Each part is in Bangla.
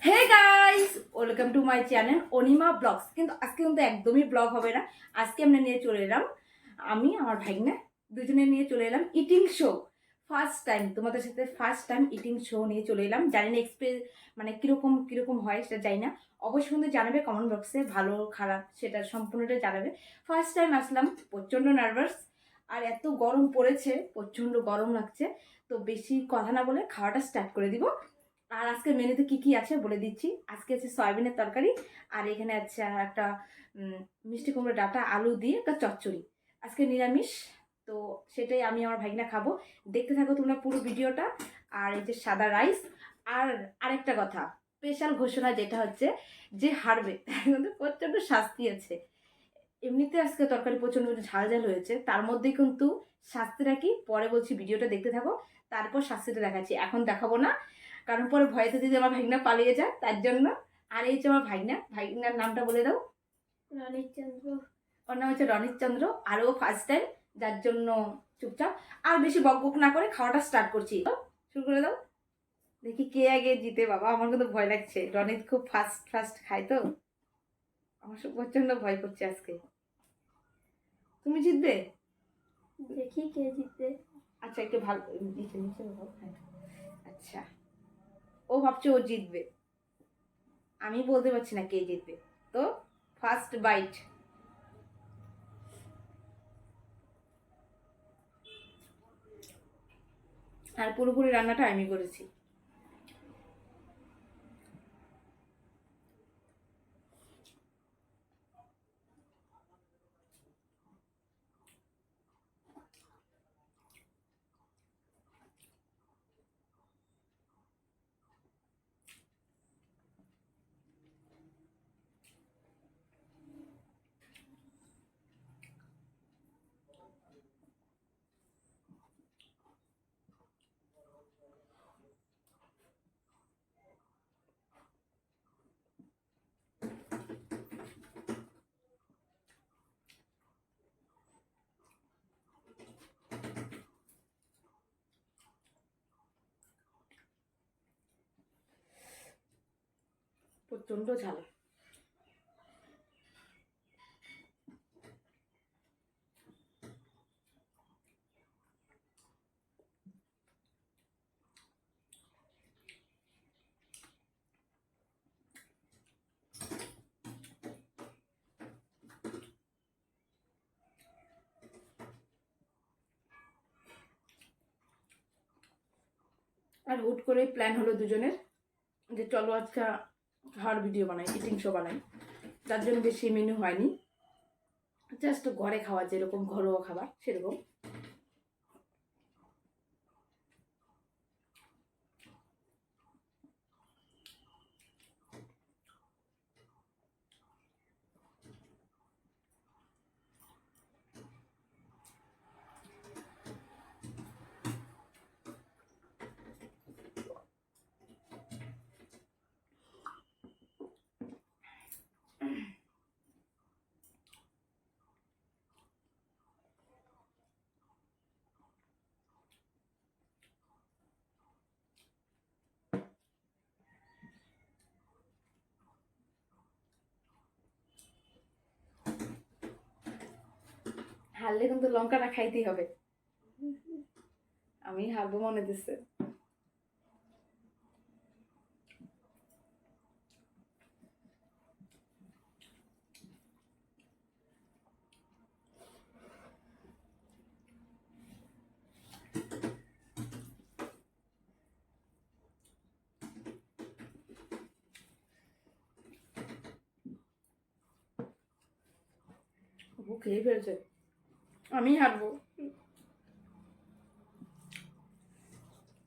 Hey guys, welcome to my channel Anima vlogs. কিন্তু আজকে কিন্তু একদমই ব্লগ হবে না। আজকে আমরা নিয়ে চলে এলাম, আমি আমার ভাইনা দুজনে নিয়ে চলে এলাম ইটিং শো। ফার্স্ট টাইম তোমাদের সাথে ফার্স্ট টাইম ইটিং শো নিয়ে চলে এলাম। জানি না মানে কিরকম কিরকম হয় সেটা জানি না। অবশ্যই কিন্তু জানাবে কমেন্ট বক্সে, ভালো খারাপ সেটা সম্পূর্ণটাই জানাবে। ফার্স্ট টাইম আসলাম, প্রচণ্ড নার্ভাস। আর এত গরম পড়েছে, প্রচণ্ড গরম লাগছে। তো বেশি কথা না বলে খাওয়াটা স্টার্ট করে দিব। আর আজকে মেনুতে কি কি আছে বলে দিচ্ছি। আজকে আছে সয়াবিনের তরকারি, আর এখানে আছে একটা মিষ্টি কুমড়ো ডাঁটা আলু দিয়ে একটা চচ্চড়ি। আজকে নিরামিষ। তো সেটাই আমি আমার ভাগনা খাবো। দেখতে থাকো তোমরা পুরো ভিডিওটা। আর এই যে সাদা রাইস। আর আরেকটা কথা, স্পেশাল ঘোষণা যেটা হচ্ছে, যে হারবে তার মধ্যে প্রচণ্ড শাস্তি আছে। এমনিতে আজকে তরকারি প্রচণ্ড ঝাল ঝাল হয়েছে, তার মধ্যে কিন্তু শাস্তিটা কি পরে বলছি, ভিডিওটা দেখতে থাকো। তারপর শাস্তিটা দেখাচ্ছি, এখন দেখাবো না, কারণ পরে ভয়তে যদি আমার ভাগনা পালিয়ে যায় তার জন্য। আর এই যে আমার ভাগনার নামটা বলে দাও। রনিত চন্দ্র। ওর নাম হচ্ছে রনিত চন্দ্র। আর ও ফার্স্ট টাইম, যার জন্য চুপচাপ। আর বেশি বক বক না করে খাওয়াটা স্টার্ট করছি। শুরু করে দাও, দেখি কে আগে জিতে। বাবা, আমার কিন্তু ভয় লাগছে, রনিত খুব ফার্স্ট ফার্স্ট খায় তো, আমার সব প্রচন্ড ভয় করছে আজকে। তুমি জিতবে? দেখি কে জিতবে। আচ্ছা, একটু ভালো নিচে নিচে বাবা। হ্যাঁ, আচ্ছা। ও ভাবছে ও জিতবে, আমি বলতে পারছি না কে জিতবে। তো ফার্স্ট বাইট। আর পুরোপুরি রান্নাটা আমি করেছি। প্রচন্ড ঝাল। আর হুট করেই প্ল্যান হলো দুজনের, যে চলো আজকে খাওয়ার ভিডিও বানাই, ইটিং শো বানাই। যার জন্য বেশি মেনু হয়নি, জাস্ট ঘরে খাওয়া যেরকম ঘরোয়া খাবার সেরকম। হারলে কিন্তু লঙ্কাটা খাইতেই হবে। আমি হারবো মনে দিচ্ছে। ও খেয়ে ফেলছে, আমি হারবো।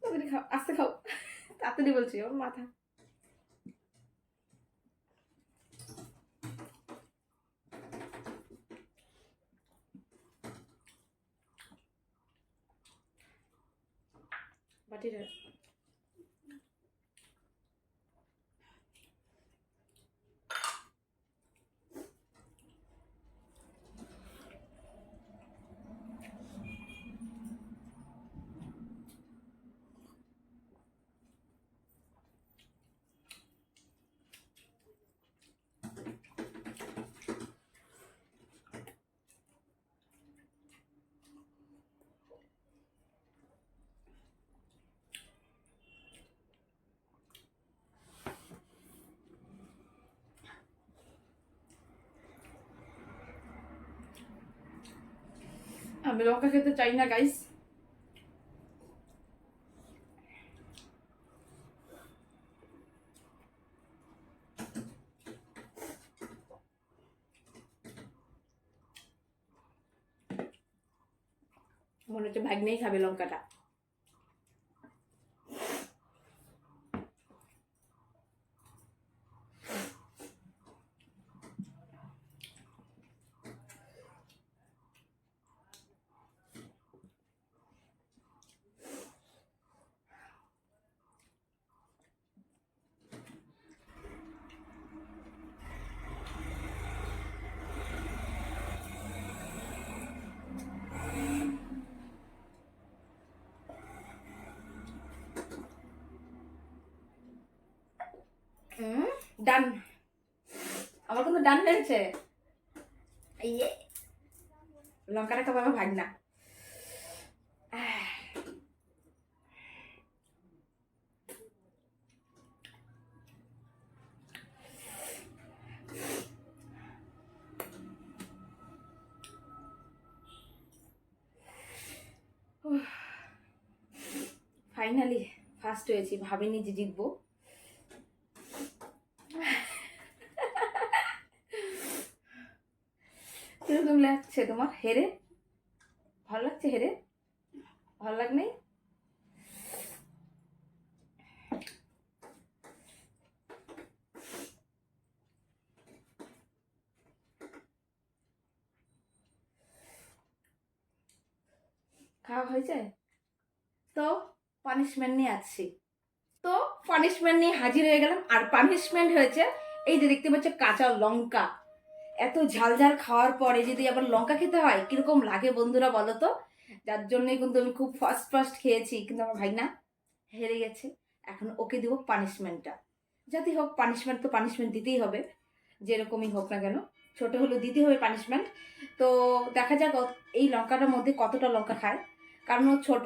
তাড়াতাড়ি খাও, আস্তে খাও, তাড়াতাড়ি বলছি, ওর মাথা। বাটিটা আমি লঙ্কা খেতে চাই না গাইস। মনে হচ্ছে ভাগ্নেই খাবে লঙ্কাটা। ডান, আমার কিন্তু ডান হয়েছে। ইয়ে, লঙ্কাটা খাবো আমার ভাগনা। ফাইনালি ফার্স্ট হয়েছি, ভাবিনি যে জিতবো। কিরকম লাগছে তোমার হেরে? ভালো লাগছে হেরে? ভালো লাগ নাই? খাওয়া হয়েছে তো পানিশমেন্ট নিয়ে আসছি। তো পানিশমেন্ট নিয়ে হাজির হয়ে গেলাম। আর পানিশমেন্ট হয়েছে এই যে দেখতে পাচ্ছ কাঁচা লঙ্কা। এত ঝাল ঝাল খাওয়ার পরে যদি আবার লঙ্কা খেতে হয় কিরকম লাগে বন্ধুরা বলো তো। যার জন্যই কিন্তু আমি খুব ফার্স্ট খেয়েছি, কিন্তু আমার ভাই না হেরে গেছে। এখন ওকে দিব পানিশমেন্টটা। যাতে হোক পানিশমেন্ট তো পানিশমেন্ট দিতেই হবে, যেরকমই হোক না কেন ছোট হলেও দিতে হবে পানিশমেন্ট। তো দেখা যাক এই লঙ্কাটার মধ্যে কতটা লঙ্কা খায়, কারণ ও ছোট,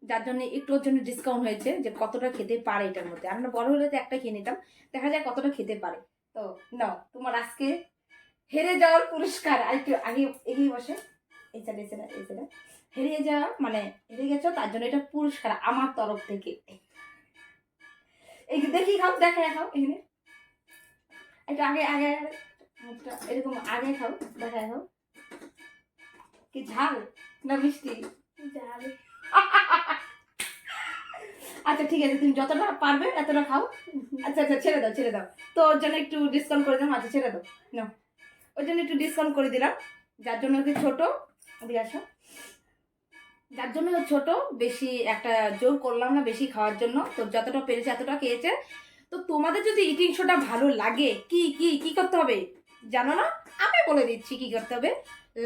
যার জন্য একটু ওর জন্য ডিসকাউন্ট হয়েছে যে কতটা খেতে পারে এটার মধ্যে। আমরা বড় হলে তো একটা খেয়ে নিতাম, দেখা যায় কতটা খেতে পারে। তো নাও তোমার আজকে হেরে যাওয়ার পুরস্কার। আর একটু আগে এগিয়ে বসে, এই সাইড হেরিয়ে যাওয়া মানে হেরে গেছো, তার জন্য এটা পুরস্কার আমার তরফ থেকে। এই দেখি খাও, দেখায় খাও, এখানে একটু আগে আগে মুখটা এরকম আগে খাও, দেখায় খাও। কি ঝাল না মিষ্টি? ঝাল। আচ্ছা ঠিক আছে, তুমি যতটা পারবে এতটা খাও। আচ্ছা আচ্ছা ছেড়ে দাও। তো ওর জন্য একটু ডিসকাউন্ট করে দিলাম। আচ্ছা ছেড়ে দাও, নাও ওর জন্য একটু ডিসকাউন্ট করে দিলাম। যার জন্য ওকে ছোট দিয়ে আসো, যার জন্য ছোট, বেশি একটা জোর করলাম না বেশি খাওয়ার জন্য। তো যতটা পেরেছে এতটা খেয়েছে। তো তোমাদের যদি ইটিং শোটা ভালো লাগে কি কি কি করতে হবে জানো না? আমি বলে দিচ্ছি কি করতে হবে।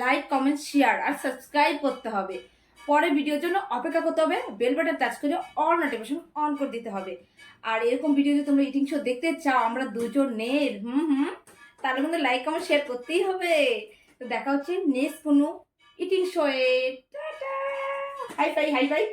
লাইক কমেন্ট শেয়ার আর সাবস্ক্রাইব করতে হবে। পরে ভিডিওর জন্য অপেক্ষা করতে হবে, বেল বাটন টাচ করে অল নোটিফিকেশন অন করে দিতে হবে। আর এরকম ভিডিও যদি তোমরা ইটিং শো দেখতে চাও আমরা দুজনের তাহলে কিন্তু লাইক কমেন্ট শেয়ার করতেই হবে। তো দেখা হচ্ছে নেক্সট কোনো ইটিং শোয়ে। Tata, high phi.